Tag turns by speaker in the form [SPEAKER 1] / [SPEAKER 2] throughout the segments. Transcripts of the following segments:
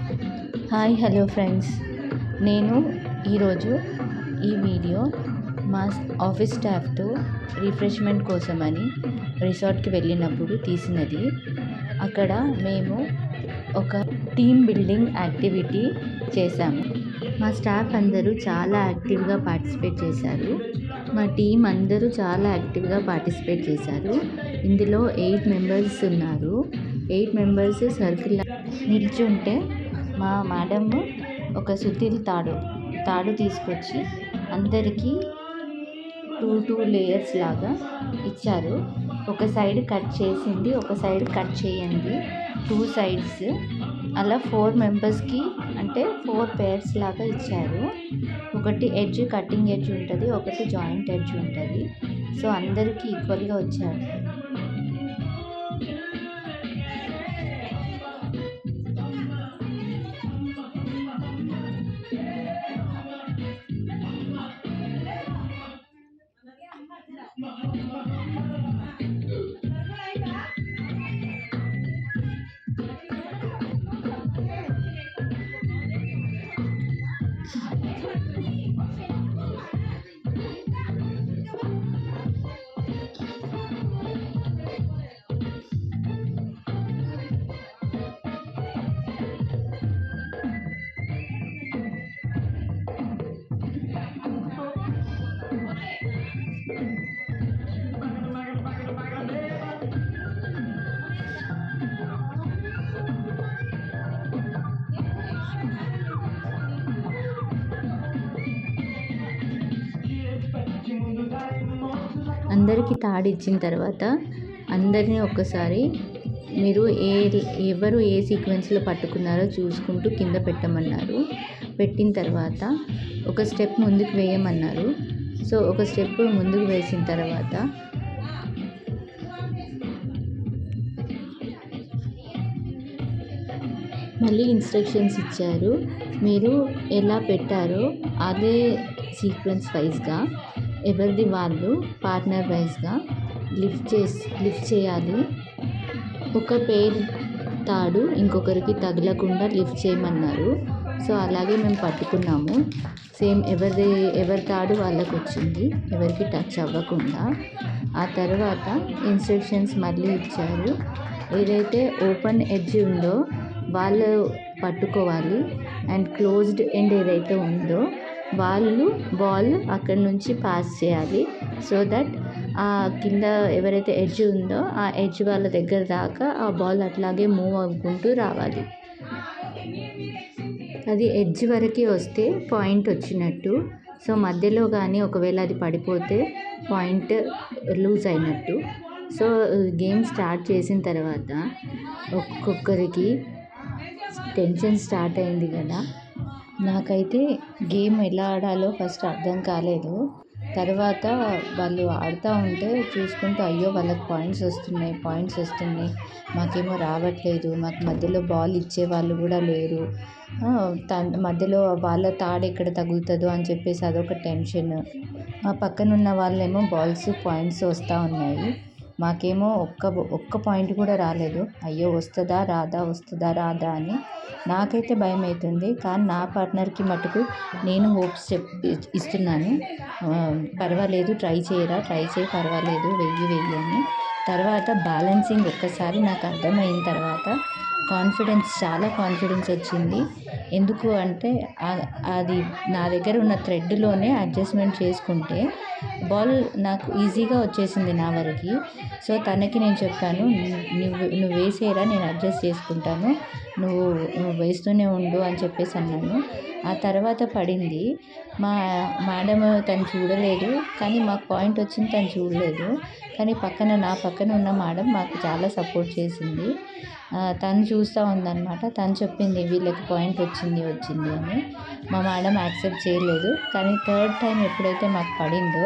[SPEAKER 1] Hi hello friends, నేను ఈరోజు ఈ వీడియో మా ఆఫీస్ స్టాఫ్తో రిఫ్రెష్మెంట్ కోసమని రిసార్ట్కి వెళ్ళినప్పుడు తీసినది. అక్కడ మేము ఒక టీమ్ బిల్డింగ్ యాక్టివిటీ చేశాము. మా స్టాఫ్ అందరూ చాలా యాక్టివ్గా పార్టిసిపేట్ చేశారు. మా టీం అందరూ చాలా యాక్టివ్గా పార్టిసిపేట్ చేశారు. ఇందులో 8 మెంబర్స్ ఉన్నారు. 8 మెంబర్స్ సర్కిల్ నిల్చుంటే మా మేడం ఒక సుతీల్ తాడు తీసుకొచ్చి అందరికీ 2 లేయర్స్ లాగా ఇచ్చారు. ఒక సైడ్ కట్ చేసింది, ఒక సైడ్ కట్ చేయండి, 2 సైడ్స్ అలా 4 మెంబర్స్కి అంటే 4 పేర్స్ లాగా ఇచ్చారు. ఒకటి ఎడ్జ్ కటింగ్ ఎడ్జ్ ఉంటుంది, ఒకటి జాయింట్ ఎడ్జ్ ఉంటుంది. సో అందరికీ ఈక్వల్గా వచ్చారు. అందరికీ తాడు ఇచ్చిన తర్వాత అందరినీ ఒక్కసారి మీరు ఎవరు ఏ సీక్వెన్స్లో పట్టుకున్నారో చూసుకుంటూ కింద పెట్టమన్నారు. పెట్టిన తర్వాత ఒక స్టెప్ ముందుకు వేయమన్నారు. సో ఒక స్టెప్ ముందుకు వేసిన తర్వాత మళ్ళీ ఇన్స్ట్రక్షన్స్ ఇచ్చారు. మీరు ఎలా పెట్టారో అదే సీక్వెన్స్ వైజ్గా ఎవరిది వాళ్ళు పార్ట్నర్ వైజ్గా లిఫ్ట్ చేయాలి. ఒక పేరు తాడు ఇంకొకరికి తగలకుండా లిఫ్ట్ చేయమన్నారు. సో అలాగే మేము పట్టుకున్నాము. సేమ్ ఎవరి తాడు వాళ్ళకు వచ్చింది, ఎవరికి టచ్ అవ్వకుండా. ఆ తర్వాత ఇన్స్ట్రక్షన్స్ మళ్ళీ ఇచ్చారు. ఏదైతే ఓపెన్ ఎడ్జ్ ఉందో వాళ్ళు పట్టుకోవాలి అండ్ క్లోజ్డ్ ఎండ్ ఏదైతే ఉందో వాళ్ళు బాల్ అక్కడి నుంచి పాస్ చేయాలి. సో దట్ ఆ కింద ఎవరైతే ఎడ్జ్ ఉందో ఆ ఎడ్జ్ వాళ్ళ దగ్గర దాకా ఆ బాల్ అట్లాగే మూవ్ అవ్వుకుంటూ రావాలి. అది ఎడ్జ్ వరకే వస్తే పాయింట్ వచ్చినట్టు. సో మధ్యలో కానీ ఒకవేళ అది పడిపోతే పాయింట్ లూజ్ అయినట్టు. సో గేమ్ స్టార్ట్ చేసిన తర్వాత ఒక్కొక్కరికి టెన్షన్ స్టార్ట్ అయింది కదా. నాకైతే గేమ్ ఎలా ఆడాలో ఫస్ట్ అర్థం కాలేదు. తర్వాత వాళ్ళు ఆడుతూ ఉంటే చూసుకుంటూ అయ్యో వాళ్ళకి పాయింట్స్ వస్తున్నాయి, మాకేమో రావట్లేదు, మాకు మధ్యలో బాల్ ఇచ్చే వాళ్ళు కూడా లేరు, మధ్యలో వాళ్ళ తాడు ఎక్కడ తగులుతుందో అని చెప్పేసి అదొక టెన్షన్. మా పక్కన ఉన్న వాళ్ళేమో పాయింట్స్ వస్తూ ఉన్నాయి, మాకేమో ఒక్క పాయింట్ కూడా రాలేదు. అయ్యో వస్తుందా రాదా అని నాకైతే భయం అవుతుంది. కానీ నా పార్ట్నర్కి మటుకు నేను హోప్స్ ఇస్తున్నాను. పర్వాలేదు, ట్రై చేయి, పర్వాలేదు, వెయ్యి అని. తర్వాత బ్యాలెన్సింగ్ ఒక్కసారి నాకు అర్థమైన తర్వాత చాలా కాన్ఫిడెన్స్ వచ్చింది. ఎందుకు అంటే అది నా దగ్గర ఉన్న థ్రెడ్లోనే అడ్జస్ట్మెంట్ చేసుకుంటే బాల్ నాకు ఈజీగా వచ్చేసింది నా వరకు. సో తనకి నేను చెప్పాను, నువ్వు వేసేరా, నేను అడ్జస్ట్ చేసుకుంటాను, నువ్వు వేస్తూనే ఉండు అని చెప్పేసి అన్నాను. ఆ తర్వాత పడింది. మా మేడం తను చూడలేదు, కానీ మాకు పాయింట్ వచ్చింది, తను చూడలేదు. కానీ నా పక్కన ఉన్న మేడం మాకు చాలా సపోర్ట్ చేసింది. తను చూస్తూ ఉందన్నమాట. తను చెప్పింది వీళ్ళకి పాయింట్ వచ్చింది అని. మా మేడం యాక్సెప్ట్ చేయలేదు. కానీ 3rd టైం ఎప్పుడైతే మాకు పడిందో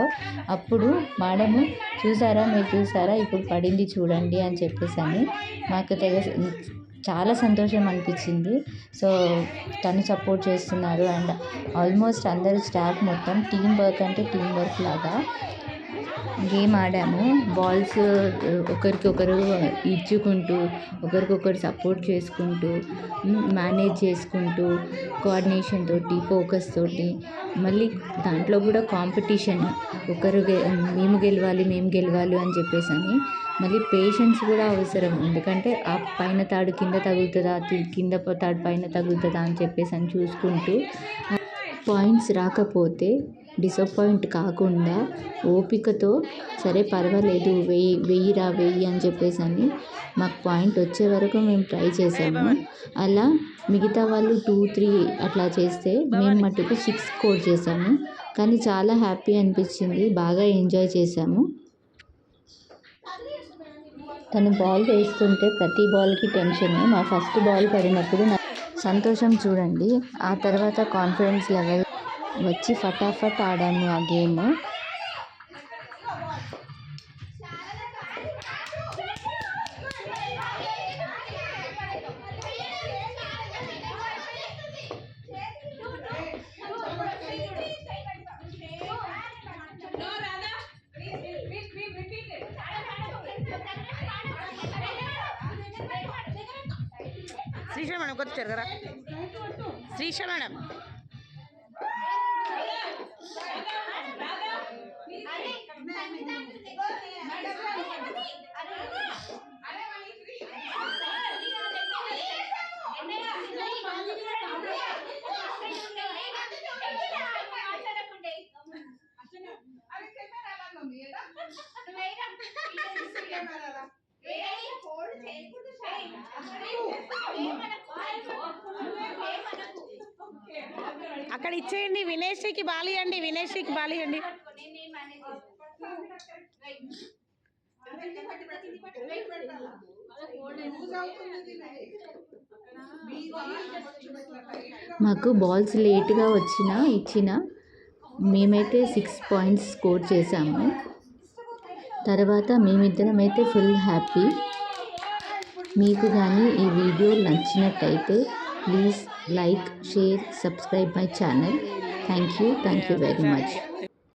[SPEAKER 1] అప్పుడు మేడము మీరు చూసారా ఇప్పుడు పడింది చూడండి అని చెప్పేసి అని మాకు చాలా సంతోషం అనిపించింది. సో తను సపోర్ట్ చేస్తున్నారు అండ్ ఆల్మోస్ట్ అందరూ స్టాఫ్ మొత్తం టీం వర్క్ లాగా గేమ్ ఆడాము. బాల్స్ ఒకరికొకరు ఇచ్చుకుంటూ, ఒకరికొకరు సపోర్ట్ చేసుకుంటూ, మేనేజ్ చేసుకుంటూ, కోఆర్డినేషన్ తోటి, ఫోకస్ తోటి, మళ్ళీ దాంట్లో కూడా కాంపిటీషన్, మేము గెలవాలి అని చెప్పేసని మళ్ళీ పేషెన్స్ కూడా అవసరం. ఎందుకంటే ఆ పైన తాడు కింద తగులుతుందా, కింద తాడు పైన తగులుతుందా అని చెప్పేసి అని చూసుకుంటూ, పాయింట్స్ రాకపోతే డిసప్పాయింట్ కాకుండా ఓపికతో సరే పర్వాలేదు వెయ్యి అని చెప్పేసి అని మాకు పాయింట్ వచ్చే వరకు మేము ట్రై చేసాము. అలా మిగతా వాళ్ళు 2, 3 అట్లా చేస్తే మేము మటుకు 6 స్కోర్ చేసాము. కానీ చాలా హ్యాపీ అనిపించింది, బాగా ఎంజాయ్ చేసాము. తను బాల్ వేస్తుంటే ప్రతి బాల్కి టెన్షనే. మా ఫస్ట్ బాల్ పడినప్పుడు సంతోషం చూడండి. ఆ తర్వాత కాన్ఫిడెన్స్ లెవెల్ వచ్చి ఫటాఫట్ ఆడాము ఆ గేమ్.
[SPEAKER 2] శ్రీష మేడం కొచ్చారు కదా, శ్రీష మేడం అక్కడ ఇచ్చేయండి. వినేష్కి బాలియండి, వినేష్కి బాలియండి.
[SPEAKER 1] మాకు బాల్స్ లేట్గా ఇచ్చిన మేమైతే 6 పాయింట్స్ స్కోర్ చేసాము. తర్వాత మేమిద్దరం అయితే ఫుల్ హ్యాపీ. మీకు కానీ ఈ వీడియో నచ్చినట్టయితే please like, share, subscribe my channel. Thank you very much.